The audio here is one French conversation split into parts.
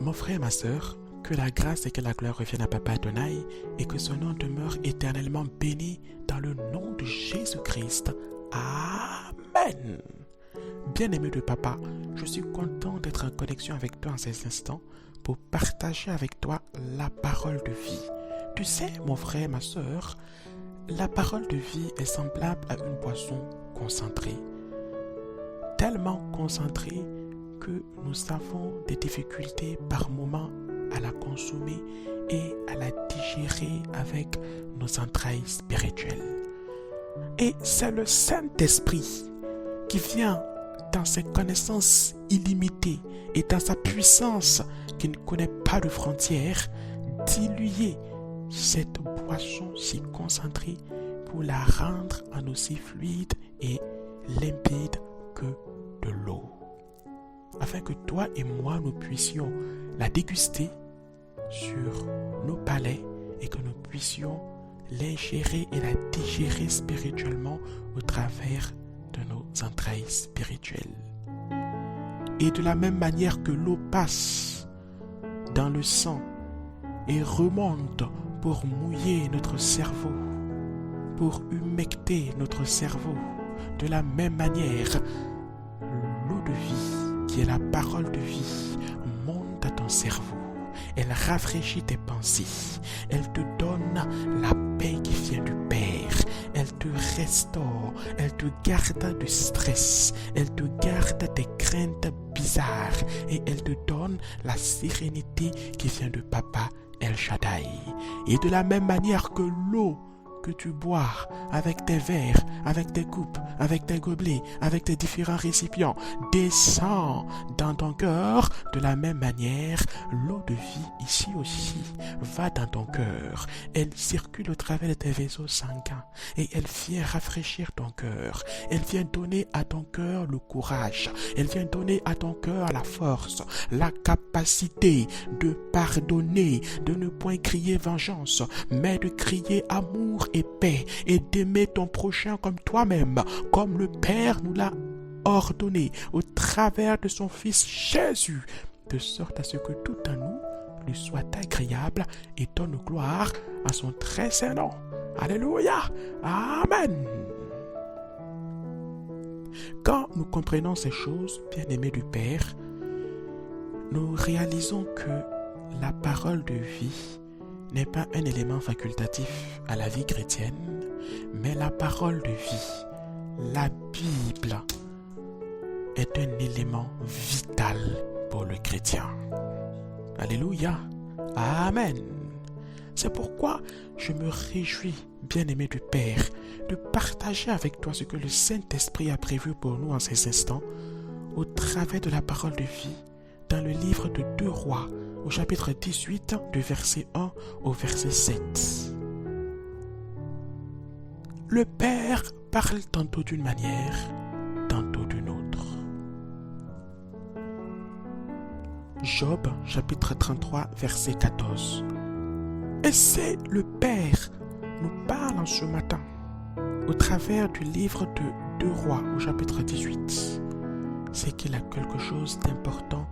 Mon frère, ma sœur, que la grâce et que la gloire reviennent à Papa Adonai et que son nom demeure éternellement béni dans le nom de Jésus-Christ. Amen. Bien-aimé de Papa, je suis content d'être en connexion avec toi en ces instants pour partager avec toi la parole de vie. Tu sais, mon frère, ma sœur, la parole de vie est semblable à une boisson concentrée. Tellement concentrée que nous avons des difficultés par moments à la consommer et à la digérer avec nos entrailles spirituelles. Et c'est le Saint-Esprit qui vient dans ses connaissances illimitées et dans sa puissance qui ne connaît pas de frontières, diluer cette boisson si concentrée pour la rendre en aussi fluide et limpide que de l'eau, afin que toi et moi nous puissions la déguster sur nos palais et que nous puissions l'ingérer et la digérer spirituellement au travers de nos entrailles spirituelles. Et de la même manière que l'eau passe dans le sang et remonte pour mouiller notre cerveau, pour humecter notre cerveau, de la même manière, l'eau de vie, qui est la parole de vie, monte à ton cerveau. Elle rafraîchit tes pensées. Elle te donne la paix qui vient du Père. Elle te restaure. Elle te garde du stress. Elle te garde des craintes bizarres. Et elle te donne la sérénité qui vient de Papa El Shaddai. Et de la même manière que l'eau que tu bois avec tes verres, avec tes coupes, avec tes gobelets, avec tes différents récipients, descend dans ton cœur, de la même manière, l'eau de vie ici aussi va dans ton cœur. Elle circule au travers de tes vaisseaux sanguins et elle vient rafraîchir ton cœur. Elle vient donner à ton cœur le courage. Elle vient donner à ton cœur la force, la capacité de pardonner, de ne point crier vengeance, mais de crier amour et paix et d'aimer ton prochain comme toi-même, comme le Père nous l'a ordonné au travers de son Fils Jésus, de sorte à ce que tout en nous lui soit agréable et donne gloire à son très saint nom. Alléluia. Amen. Quand nous comprenons ces choses, bien-aimés du Père, nous réalisons que la parole de vie n'est pas un élément facultatif à la vie chrétienne, mais la parole de vie, la Bible, est un élément vital pour le chrétien. Alléluia. Amen. C'est pourquoi je me réjouis, bien-aimé du Père, de partager avec toi ce que le Saint-Esprit a prévu pour nous en ces instants, au travers de la parole de vie, dans le livre de 2 Rois, au chapitre 18, du verset 1 au verset 7. Le Père parle tantôt d'une manière, tantôt d'une autre. Job, chapitre 33, verset 14. Et c'est le Père nous parle en ce matin, au travers du livre de 2 Rois, au chapitre 18. C'est qu'il a quelque chose d'important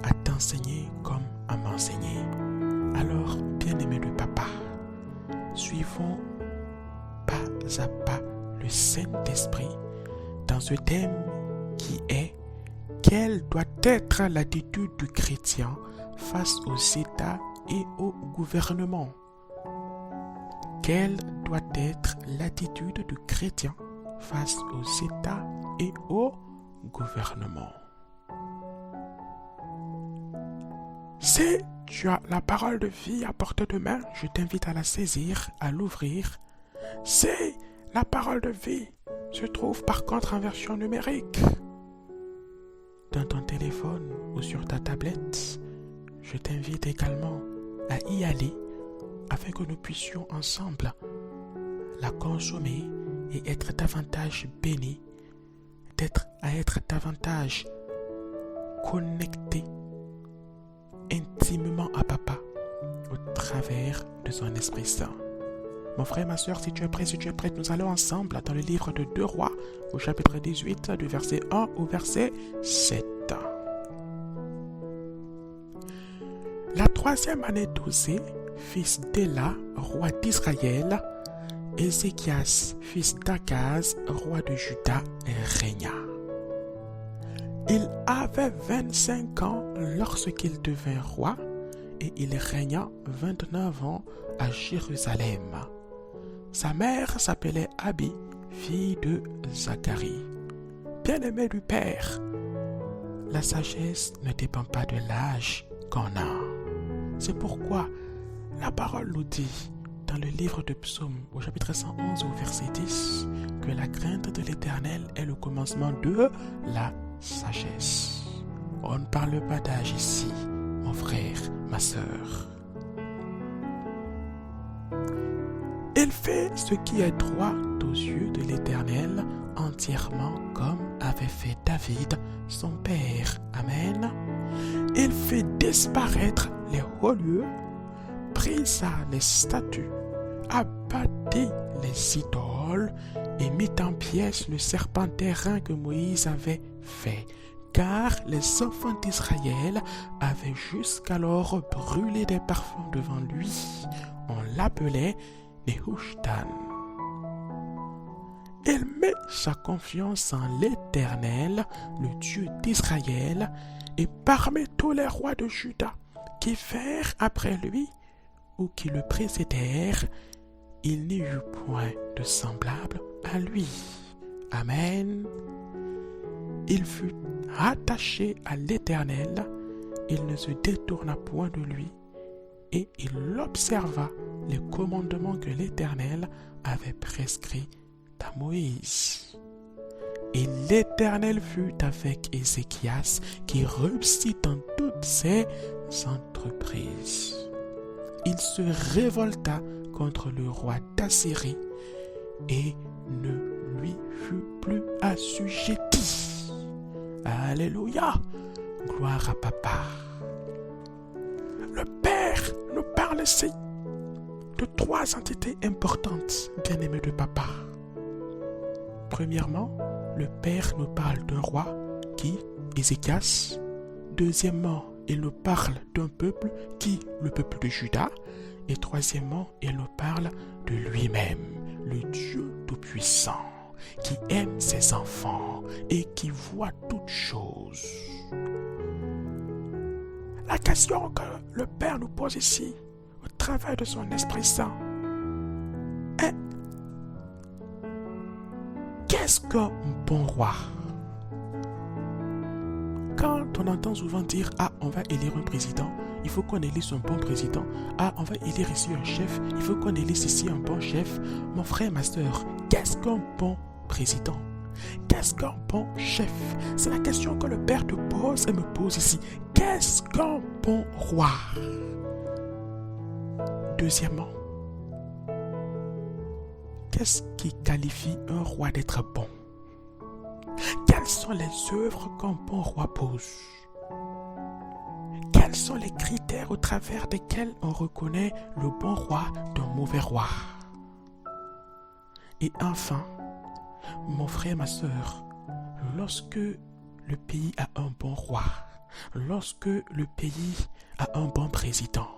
à t'enseigner comme à m'enseigner. Alors, bien-aimé de Papa, suivons pas à pas le Saint-Esprit dans ce thème qui est: quelle doit être l'attitude du chrétien face aux États et au gouvernement? Quelle doit être l'attitude du chrétien face aux États et au gouvernement? Si tu as la parole de vie à portée de main, je t'invite à la saisir, à l'ouvrir. Si la parole de vie se trouve par contre en version numérique, dans ton téléphone ou sur ta tablette, je t'invite également à y aller afin que nous puissions ensemble la consommer et être davantage bénis, être davantage connectés intimement à Papa au travers de son Esprit Saint. Mon frère, ma soeur, si tu es prêt, si tu es prête, nous allons ensemble dans le livre de 2 Rois, au chapitre 18, du verset 1 au verset 7. La 3e année d'Osée, fils d'Éla, roi d'Israël, Ézéchias, fils d'Akaz, roi de Juda, régna. Il avait 25 ans lorsqu'il devint roi et il régna 29 ans à Jérusalem. Sa mère s'appelait Abi, fille de Zacharie. Bien-aimé du Père, la sagesse ne dépend pas de l'âge qu'on a. C'est pourquoi la parole nous dit dans le livre de Psaume au chapitre 111 au verset 10 que la crainte de l'Éternel est le commencement de la sagesse. On ne parle pas d'âge ici, mon frère, ma sœur. Il fait ce qui est droit aux yeux de l'Éternel entièrement comme avait fait David, son père. Amen. Il fait disparaître les hauts lieux, brisa les statues, abattit les idoles et mit en pièces le serpent d'airain que Moïse avait fait. Car les enfants d'Israël avaient jusqu'alors brûlé des parfums devant lui. On l'appelait Nehushtan. Il met sa confiance en l'Éternel, le Dieu d'Israël, et parmi tous les rois de Juda qui vinrent après lui ou qui le précédèrent, il n'y eut point de semblable à lui. Amen. Il fut attaché à l'Éternel, il ne se détourna point de lui, et il observa les commandements que l'Éternel avait prescrits à Moïse. Et l'Éternel fut avec Ézéchias, qui réussit dans toutes ses entreprises. Il se révolta contre le roi d'Assyrie et ne lui fut plus assujetti. Alléluia! Gloire à Papa. Le Père nous parle ici de 3 entités importantes, bien-aimés de Papa. Premièrement, le Père nous parle d'un roi qui, Ézéchias. Deuxièmement, il nous parle d'un peuple qui, le peuple de Juda. Et troisièmement, il nous parle de lui-même, le Dieu Tout-Puissant, qui aime ses enfants et qui voit toutes choses. La question que le Père nous pose ici, au travers de son Esprit Saint, est: qu'est-ce qu'un bon roi? Quand on entend souvent dire « Ah, on va élire un président », il faut qu'on élise un bon président. « Ah, on va élire ici un chef, il faut qu'on élise ici un bon chef. » Mon frère, ma soeur, qu'est-ce qu'un bon président? Qu'est-ce qu'un bon chef? C'est la question que le Père te pose et me pose ici. Qu'est-ce qu'un bon roi? Deuxièmement, qu'est-ce qui qualifie un roi d'être bon? Quelles sont les œuvres qu'un bon roi pose? Quels sont les critères au travers desquels on reconnaît le bon roi d'un mauvais roi? Et enfin, mon frère, ma soeur, lorsque le pays a un bon roi, lorsque le pays a un bon président,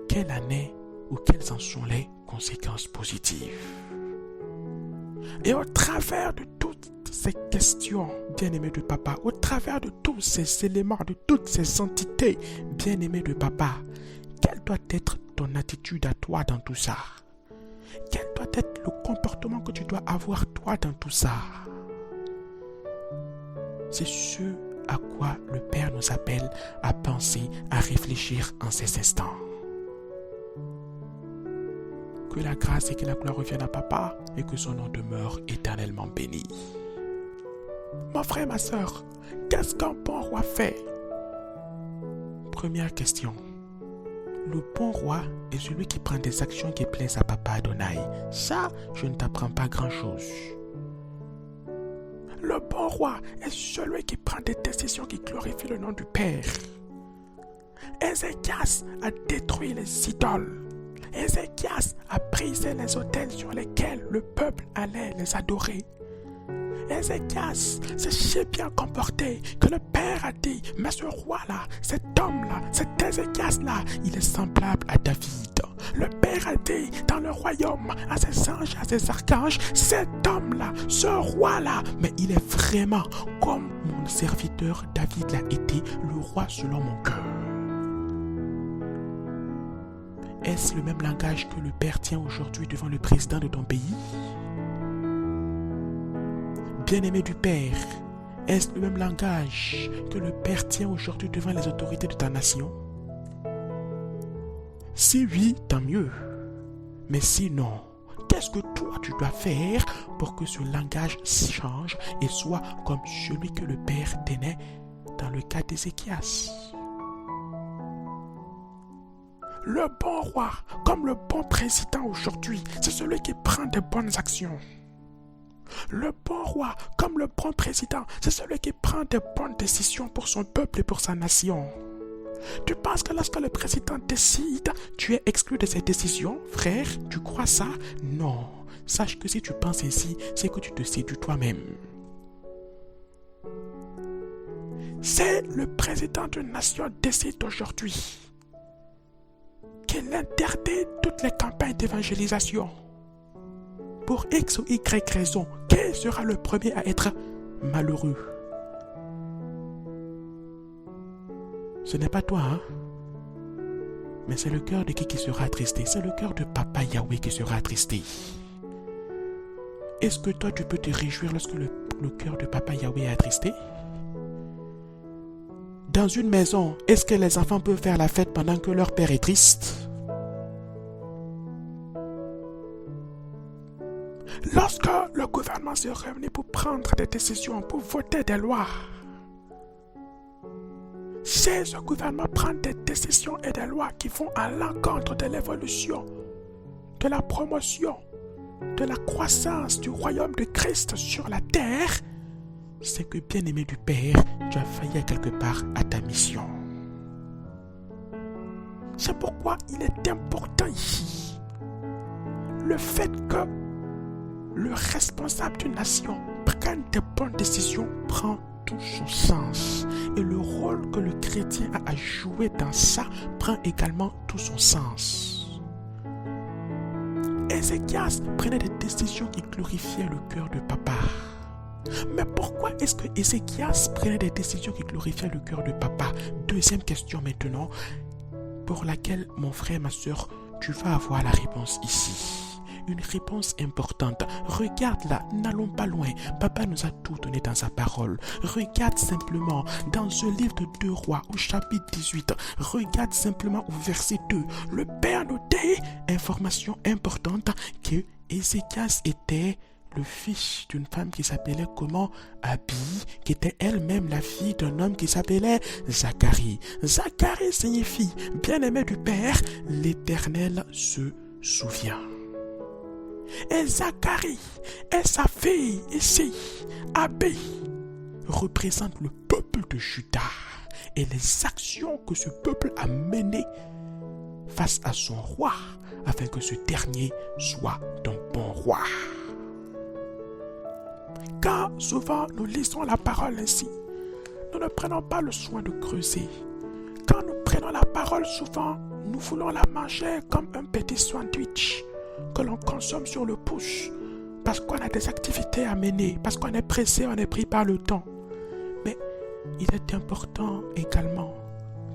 quelle année ou quelles en sont les conséquences positives? Et au travers de toutes ces questions, bien-aimés de Papa, au travers de tous ces éléments, de toutes ces entités, bien-aimés de Papa, quelle doit être ton attitude à toi dans tout ça? Quel doit être le comportement que tu dois avoir toi dans tout ça? C'est ce à quoi le Père nous appelle à penser, à réfléchir en ces instants. Que la grâce et que la gloire reviennent à Papa et que son nom demeure éternellement béni. Mon frère, ma soeur, qu'est-ce qu'un bon roi fait? Première question. Le bon roi est celui qui prend des actions qui plaisent à Papa Adonai. Ça, je ne t'apprends pas grand-chose. Le bon roi est celui qui prend des décisions qui glorifient le nom du Père. Ézéchias a détruit les idoles. Ézéchias a brisé les autels sur lesquels le peuple allait les adorer. Ézéchias s'est si bien comporté que le Père a dit, mais ce roi-là, cet homme-là, cet Ézéchias-là, il est semblable à David. Le Père a dit dans le royaume à ses anges, à ses archanges, cet homme-là, ce roi-là, mais il est vraiment comme mon serviteur David l'a été, le roi selon mon cœur. Est-ce le même langage que le Père tient aujourd'hui devant le président de ton pays? Bien-aimé du Père, est-ce le même langage que le Père tient aujourd'hui devant les autorités de ta nation? Si oui, tant mieux. Mais sinon, qu'est-ce que toi tu dois faire pour que ce langage change et soit comme celui que le Père tenait dans le cas d'Ézéchias? Le bon roi, comme le bon président aujourd'hui, c'est celui qui prend de bonnes actions. Le bon roi, comme le bon président, c'est celui qui prend de bonnes décisions pour son peuple et pour sa nation. Tu penses que lorsque le président décide, tu es exclu de ses décisions, frère? Tu crois ça? Non. Sache que si tu penses ainsi, c'est que tu te séduis toi-même. C'est le président d'une nation décide aujourd'hui qu'il interdit toutes les campagnes d'évangélisation. Pour X ou Y raison, qui sera le premier à être malheureux? Ce n'est pas toi, hein? Mais c'est le cœur de qui sera attristé? C'est le cœur de Papa Yahweh qui sera attristé. Est-ce que toi tu peux te réjouir lorsque le cœur de Papa Yahweh est attristé? Dans une maison, est-ce que les enfants peuvent faire la fête pendant que leur père est triste? Lorsque le gouvernement se réunit pour prendre des décisions, pour voter des lois, si ce gouvernement prend des décisions et des lois qui vont à l'encontre de l'évolution, de la promotion, de la croissance du royaume de Christ sur la terre, c'est que, bien-aimé du Père, tu as failli à quelque part à ta mission. C'est pourquoi il est important ici le fait que le responsable d'une nation prenne des bonnes décisions prend tout son sens. Et le rôle que le chrétien a à jouer dans ça prend également tout son sens. Ézéchias prenait des décisions qui glorifiaient le cœur de Papa. Mais pourquoi est-ce que Ézéchias prenait des décisions qui glorifiaient le cœur de Papa? Deuxième question maintenant, pour laquelle mon frère, ma soeur, tu vas avoir la réponse ici. Une réponse importante. Regarde là, n'allons pas loin. Papa nous a tout donné dans sa parole. Regarde simplement dans ce livre de 2 Rois au chapitre 18. Regarde simplement au verset 2. Le Père nous dit, information importante, que Ézéchias était le fils d'une femme qui s'appelait comment? Abi, qui était elle-même la fille d'un homme qui s'appelait Zacharie. Zacharie signifie bien-aimé du Père, l'Éternel se souvient. Et Zacharie et sa fille ici, Abi, représentent le peuple de Juda et les actions que ce peuple a menées face à son roi afin que ce dernier soit un bon roi. Car souvent nous lisons la parole ainsi, nous ne prenons pas le soin de creuser. Quand nous prenons la parole souvent, nous voulons la manger comme un petit sandwich que l'on consomme sur le pouce parce qu'on a des activités à mener, parce qu'on est pressé, on est pris par le temps. Mais il est important également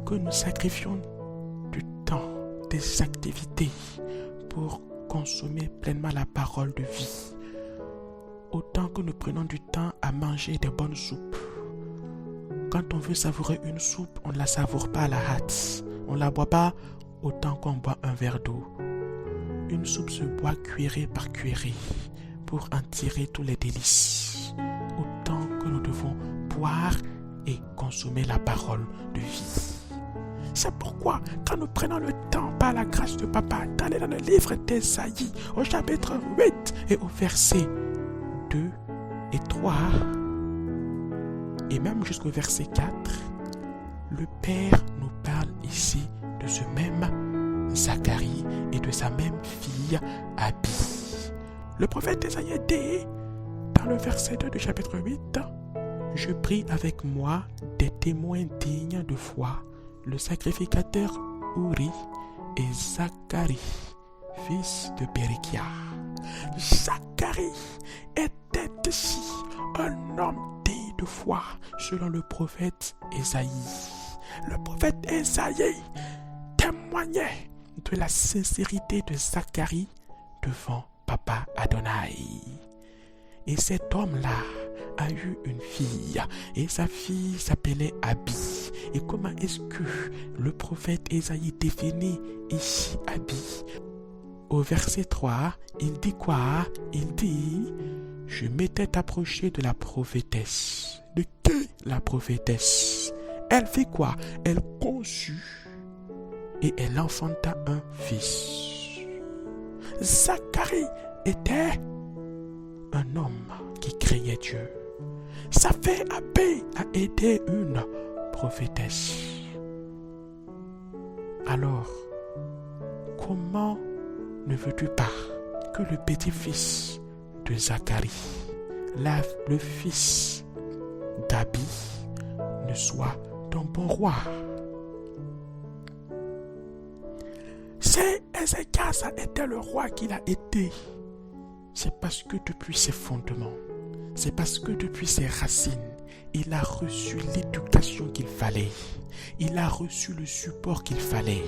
que nous sacrifions du temps, des activités pour consommer pleinement la parole de vie. Autant que nous prenons du temps à manger des bonnes soupes. Quand on veut savourer une soupe, on ne la savoure pas à la hâte. On ne la boit pas autant qu'on boit un verre d'eau. Une soupe se boit cuillerée par cuillerée pour en tirer tous les délices. Autant que nous devons boire et consommer la parole de vie. C'est pourquoi, quand nous prenons le temps, par la grâce de Papa, d'aller dans le livre d'Ésaïe, au chapitre 8 et au verset 2 et 3, et même jusqu'au verset 4, le Père nous parle ici de ce même Zacharie et de sa même fille Abi. Le prophète Ésaïe dit dans le verset 2 du chapitre 8, je prie avec moi des témoins dignes de foi, le sacrificateur Uri et Zacharie, fils de Bérikia. Zacharie était ici un homme digne de foi, selon le prophète Ésaïe. Le prophète Ésaïe témoignait de la sincérité de Zacharie devant Papa Adonai. Et cet homme-là a eu une fille, et sa fille s'appelait Abi. Et comment est-ce que le prophète Ésaïe définit ici Abi? Au verset 3, il dit quoi? Il dit: je m'étais approché de la prophétesse. De qui la prophétesse? Elle fait quoi? Elle conçut et elle enfanta un fils. Zacharie était un homme qui craignait Dieu. Sa fille Abi a été une prophétesse. Alors, comment ne veux-tu pas que le petit-fils de Zacharie, le fils d'Abi, ne soit ton bon roi? Si Ézéchias a été le roi qu'il a été, c'est parce que depuis ses fondements, c'est parce que depuis ses racines, il a reçu l'éducation qu'il fallait. Il a reçu le support qu'il fallait.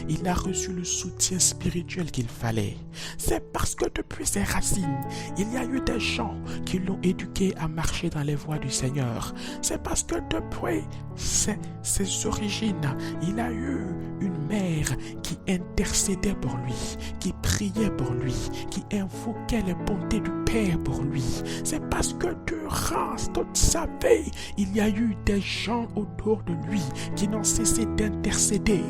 Il a reçu le soutien spirituel qu'il fallait. C'est parce que depuis ses racines, il y a eu des gens qui l'ont éduqué à marcher dans les voies du Seigneur. C'est parce que depuis ses origines, il a eu une mère qui intercédait pour lui, qui priait pour lui, qui invoquait les bontés du Père pour lui. C'est parce que durant toute sa vie, il y a eu des gens autour de lui qui n'ont cessé d'intercéder,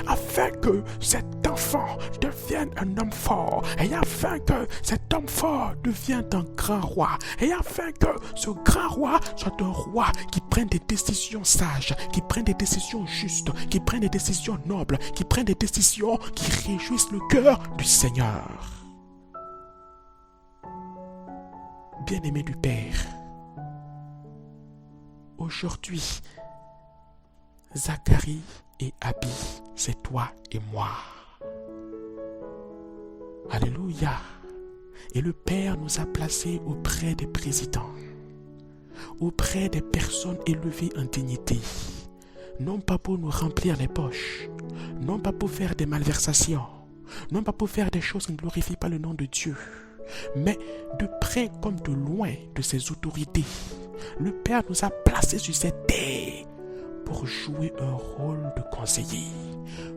afin que cet enfant devienne un homme fort, et afin que cet homme fort devienne un grand roi, et afin que ce grand roi soit un roi qui prenne des décisions sages, qui prenne des décisions justes, qui prenne des décisions nobles, qui prenne des décisions qui réjouissent le cœur du Seigneur. Bien-aimé du Père, aujourd'hui, Zacharie et Abi, c'est toi et moi. Alléluia. Et le Père nous a placés auprès des présidents, auprès des personnes élevées en dignité, non pas pour nous remplir les poches, non pas pour faire des malversations, non pas pour faire des choses qui ne glorifient pas le nom de Dieu, mais de près comme de loin de ses autorités. Le Père nous a placés sur cette terre pour jouer un rôle de conseiller,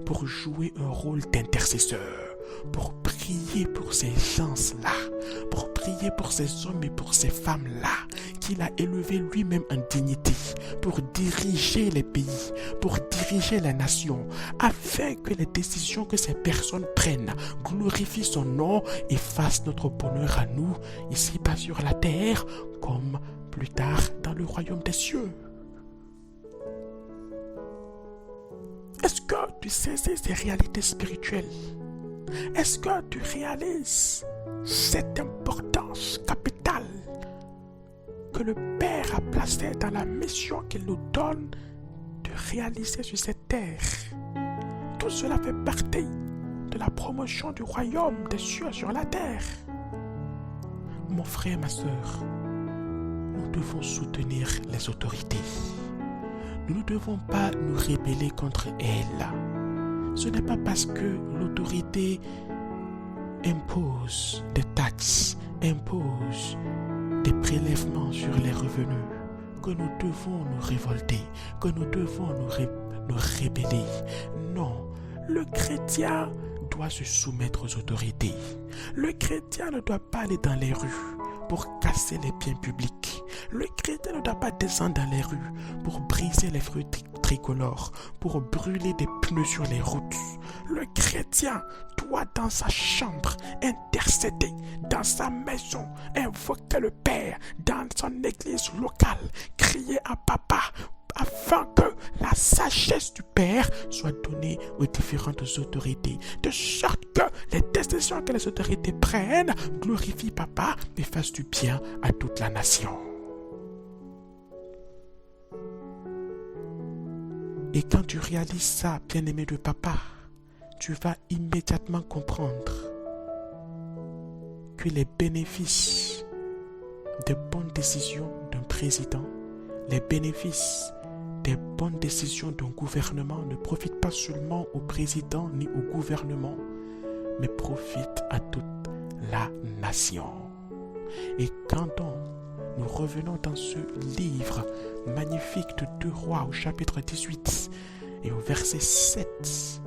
pour jouer un rôle d'intercesseur, pour prier pour ces gens-là, pour prier pour ces hommes et pour ces femmes-là qu'il a élevés lui-même en dignité, pour diriger les pays, pour diriger les nations, afin que les décisions que ces personnes prennent glorifient son nom et fassent notre bonheur à nous, ici-bas sur la terre, comme plus tard dans le royaume des cieux. Est-ce que tu saisis ces réalités spirituelles? Est-ce que tu réalises cette importance capitale que le Père a placée dans la mission qu'il nous donne de réaliser sur cette terre? Tout cela fait partie de la promotion du royaume des cieux sur la terre. Mon frère, ma soeur, nous devons soutenir les autorités. Nous ne devons pas nous rebeller contre elles. Ce n'est pas parce que l'autorité impose des taxes, impose des prélèvements sur les revenus que nous devons nous révolter, que nous devons nous rebeller. Non, le chrétien doit se soumettre aux autorités. Le chrétien ne doit pas aller dans les rues pour casser les biens publics. Le chrétien ne doit pas descendre dans les rues pour briser les feux tricolores, pour brûler des pneus sur les routes. Le chrétien doit dans sa chambre intercéder, dans sa maison invoquer le Père, dans son église locale crier à Papa afin que la sagesse du Père soit donnée aux différentes autorités, de sorte que les décisions que les autorités prennent glorifient Papa et fassent du bien à toute la nation. Et quand tu réalises ça, bien-aimé de Papa, tu vas immédiatement comprendre que les bénéfices des bonnes décisions d'un président, les bénéfices des bonnes décisions d'un gouvernement ne profitent pas seulement au président ni au gouvernement, mais profitent à toute la nation. Et quand nous revenons dans ce livre magnifique de 2 Rois au chapitre 18 et au verset 7,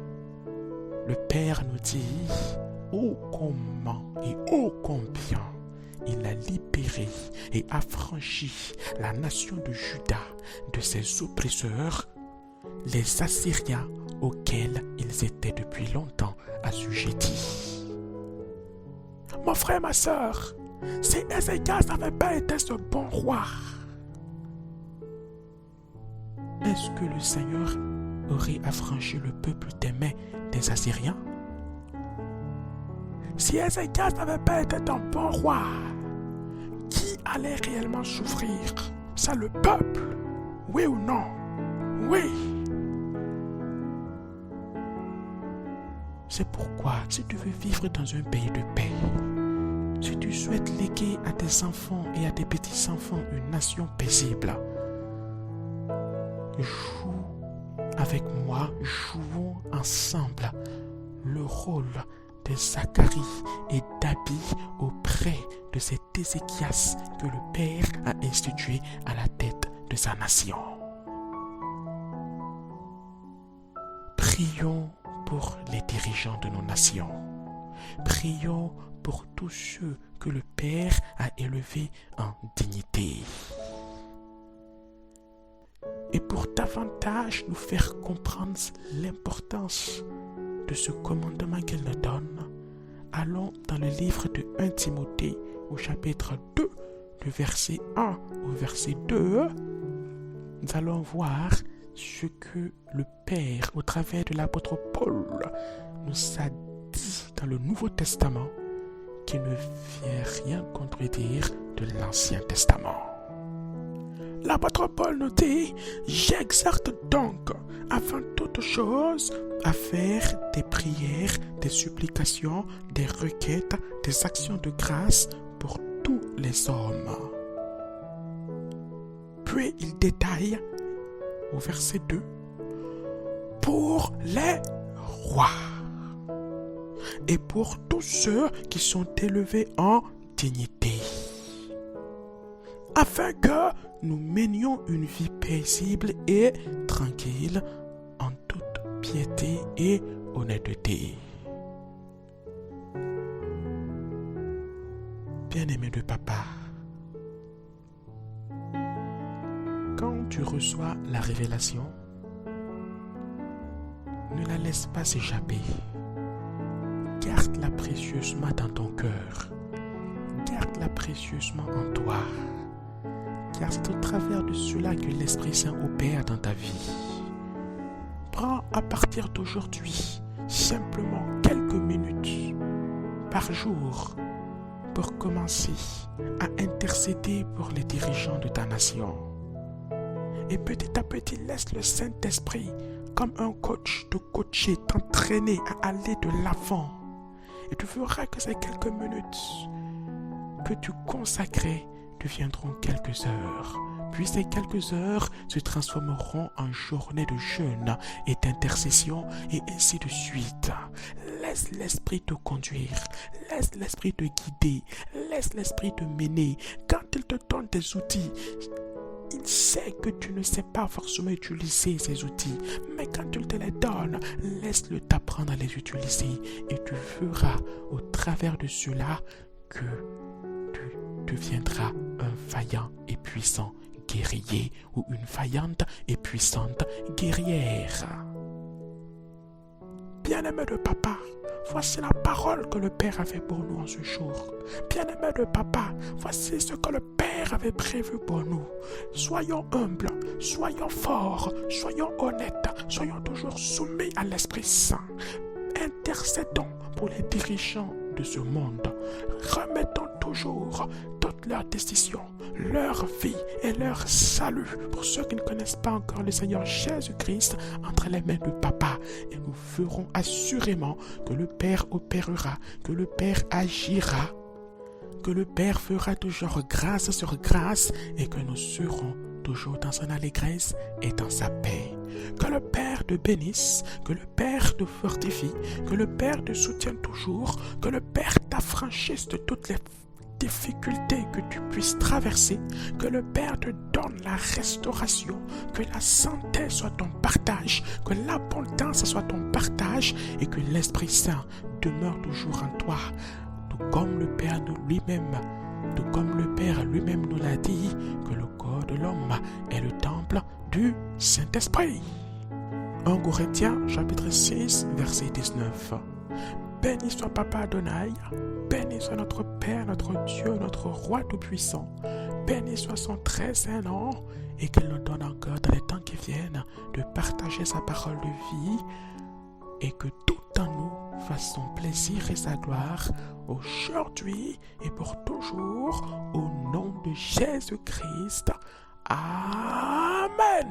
le Père nous dit « Oh comment et oh combien il a libéré et affranchi la nation de Juda de ses oppresseurs, les Assyriens auxquels ils étaient depuis longtemps assujettis. » Mon frère, ma soeur, si Ézéchias n'avait pas été ce bon roi, est-ce que le Seigneur aurait affranchi le peuple des mains des Assyriens? Si Ézéchias n'avait pas été un bon roi, qui allait réellement souffrir? C'est le peuple, oui ou non? Oui. C'est pourquoi, si tu veux vivre dans un pays de paix, si tu souhaites léguer à tes enfants et à tes petits-enfants une nation paisible, joue avec moi, jouons ensemble le rôle de Zacharie et d'Abi auprès de cet Ézéchias que le Père a institué à la tête de sa nation. Prions pour les dirigeants de nos nations. Prions pour tous ceux que le Père a élevés en dignité. Et pour davantage nous faire comprendre l'importance de ce commandement qu'elle nous donne, allons dans le livre de 1 Timothée au chapitre 2, du verset 1 au verset 2. Nous allons voir ce que le Père, au travers de l'apôtre Paul, nous a dit dans le Nouveau Testament, qui ne vient rien contredire de l'Ancien Testament. L'apôtre Paul nous dit « J'exhorte donc, avant toute chose, à faire des prières, des supplications, des requêtes, des actions de grâce pour tous les hommes. » Puis il détaille au verset 2 « Pour les rois et pour tous ceux qui sont élevés en dignité, afin que nous menions une vie paisible et tranquille en toute piété et honnêteté. » Bien-aimé de Papa, quand tu reçois la révélation, ne la laisse pas s'échapper. Garde-la précieusement dans ton cœur. Garde-la précieusement en toi. Car c'est au travers de cela que l'Esprit Saint opère dans ta vie. Prends à partir d'aujourd'hui simplement quelques minutes par jour pour commencer à intercéder pour les dirigeants de ta nation. Et petit à petit, laisse le Saint-Esprit, comme un coach, te coacher, t'entraîner à aller de l'avant. Et tu verras que ces quelques minutes que tu consacrais deviendront quelques heures. Puis ces quelques heures se transformeront en journées de jeûne et d'intercession et ainsi de suite. Laisse l'Esprit te conduire, laisse l'Esprit te guider, laisse l'Esprit te mener. Quand il te donne des outils, il sait que tu ne sais pas forcément utiliser ces outils, mais quand il te les donne, laisse-le t'apprendre à les utiliser et tu verras au travers de cela que tu deviendras un vaillant et puissant guerrier ou une vaillante et puissante guerrière. Bien-aimé de Papa, voici la parole que le Père avait pour nous en ce jour. Bien-aimé de Papa, voici ce que le Père Père avait prévu pour nous. Soyons humbles, soyons forts, soyons honnêtes, soyons toujours soumis à l'Esprit Saint. Intercédons pour les dirigeants de ce monde. Remettons toujours toutes leurs décisions, leur vie et leur salut, pour ceux qui ne connaissent pas encore le Seigneur Jésus-Christ, entre les mains du Papa. Et nous ferons assurément que le Père opérera, que le Père agira, que le Père fera toujours grâce sur grâce et que nous serons toujours dans son allégresse et dans sa paix. Que le Père te bénisse, que le Père te fortifie, que le Père te soutienne toujours, que le Père t'affranchisse de toutes les difficultés que tu puisses traverser, que le Père te donne la restauration, que la santé soit ton partage, que l'abondance soit ton partage et que l'Esprit Saint demeure toujours en toi, tout comme le Père lui-même nous l'a dit, que le corps de l'homme est le temple du Saint-Esprit. 1 Corinthiens chapitre 6 verset 19. Béni soit Papa Adonai, béni soit notre Père, notre Dieu, notre Roi Tout-Puissant. Béni soit son très saint nom et qu'il nous donne encore dans les temps qui viennent de partager sa parole de vie et que tout en nous fasse son plaisir et sa gloire aujourd'hui et pour toujours au nom de Jésus-Christ. Amen.